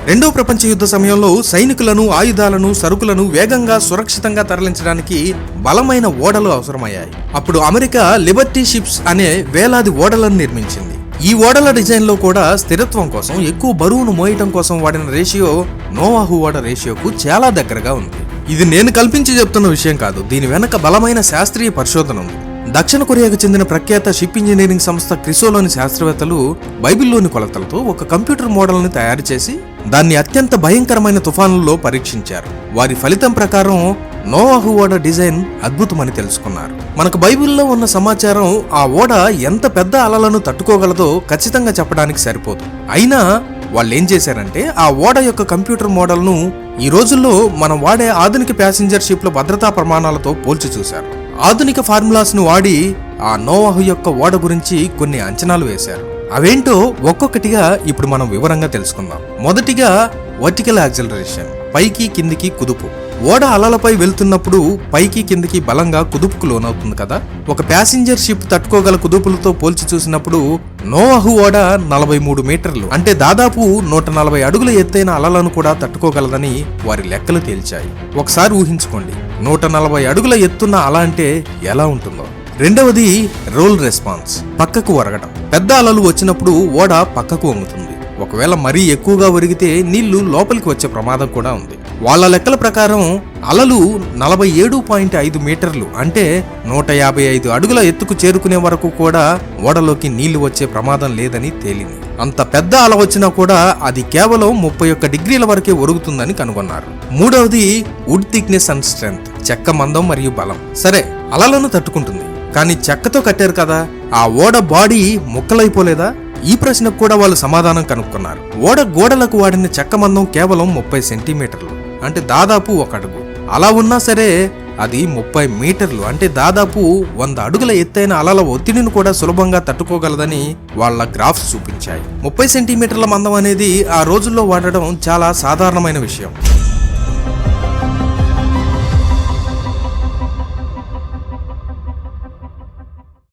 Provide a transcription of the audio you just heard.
రెండో ప్రపంచ యుద్ధ సమయంలో సైనికులను, ఆయుధాలను, సరుకులను వేగంగా, సురక్షితంగా తరలించడానికి బలమైన ఓడలు అవసరమయ్యాయి. అప్పుడు అమెరికా లిబర్టీ షిప్స్ అనే వేలాది ఓడలను నిర్మించింది. ఈ ఓడల డిజైన్ లో కూడా స్థిరత్వం కోసం, ఎక్కువ బరువును మోయటం కోసం వాడిన రేషియో నోవాహు ఓడ రేషియోకు చాలా దగ్గరగా ఉంది. ఇది నేను కల్పించి చెప్తున్న విషయం కాదు, దీని వెనక బలమైన శాస్త్రీయ పరిశోధన ఉంది. దక్షిణ కొరియాకు చెందిన ప్రఖ్యాత షిప్ ఇంజనీరింగ్ సంస్థ క్రిసోలోని శాస్త్రవేత్తలు బైబిల్లోని కొలతలతో ఒక కంప్యూటర్ మోడల్ని తయారు చేసి దాన్ని అత్యంత భయంకరమైన తుఫానుల్లో పరీక్షించారు. వారి ఫలితం ప్రకారం నోవాహు ఓడ డిజైన్ అద్భుతమని తెలుసుకున్నారు. మనకు బైబిల్లో ఉన్న సమాచారం ఆ ఓడ ఎంత పెద్ద అలలను తట్టుకోగలదో ఖచ్చితంగా చెప్పడానికి సరిపోదు. అయినా వాళ్ళు ఏం చేశారంటే ఆ ఓడ యొక్క కంప్యూటర్ మోడల్ను ఈ రోజుల్లో మనం వాడే ఆధునిక ప్యాసింజర్ షిప్ల భద్రతా ప్రమాణాలతో పోల్చి చూశారు. ఆధునిక ఫార్ములాస్ ను వాడి ఆ నోవాహు యొక్క ఓడ గురించి కొన్ని అంచనాలు వేశారు. అవేంటో ఒక్కొక్కటిగా ఇప్పుడు మనం వివరంగా తెలుసుకుందాం. మొదటిగా వర్టికల్ యాక్సిలరేషన్, పైకి కిందికి కుదుపు. ఓడ అలలపై వెళ్తున్నప్పుడు పైకి కిందికి బలంగా కుదుపుకు లోనవుతుంది కదా. ఒక ప్యాసింజర్ షిప్ తట్టుకోగల కుదుపులతో పోల్చి చూసినప్పుడు నోవాహు ఓడ 43 మీటర్లు అంటే దాదాపు 140 అడుగుల ఎత్తైన అలలను కూడా తట్టుకోగలదని వారి లెక్కలు తేల్చాయి. ఒకసారి ఊహించుకోండి, 140 అడుగుల ఎత్తున్న అల అంటే ఎలా ఉంటుందో. రెండవది రోల్ రెస్పాన్స్, పక్కకు ఒరగడం. పెద్ద అలలు వచ్చినప్పుడు ఓడ పక్కకు వంగుతుంది. ఒకవేళ మరీ ఎక్కువగా ఒరిగితే నీళ్లు లోపలికి వచ్చే ప్రమాదం కూడా ఉంది. వాళ్ళ లెక్కల ప్రకారం అలలు 47.5 మీటర్లు అంటే 155 అడుగుల ఎత్తుకు చేరుకునే వరకు కూడా ఓడలోకి నీళ్లు వచ్చే ప్రమాదం లేదని తేలింది. అంత పెద్ద అల వచ్చినా కూడా అది కేవలం 31 డిగ్రీల వరకే ఒరుగుతుందని కనుగొన్నారు. మూడవది వుడ్ థిక్నెస్ అండ్ స్ట్రెంగ్త్, చెక్క మందం మరియు బలం. సరే, అలలను తట్టుకుంటుంది, కానీ చెక్కతో కట్టారు కదా, ఆ ఓడ బాడీ ముక్కలైపోలేదా? ఈ ప్రశ్నకు కూడా వాళ్ళు సమాధానం కనుక్కున్నారు. ఓడ గోడలకు వాడిన చెక్క మందం కేవలం 30 సెంటీమీటర్లు అంటే దాదాపు 1 అడుగు. అలా ఉన్నా సరే అది 30 మీటర్లు అంటే దాదాపు 100 అడుగుల ఎత్తైన అలల ఒత్తిడిని కూడా సులభంగా తట్టుకోగలదని వాళ్ళ గ్రాఫ్స్ చూపించాయి. 30 సెంటీమీటర్ల మందం అనేది ఆ రోజుల్లో వాడడం చాలా సాధారణమైన విషయం.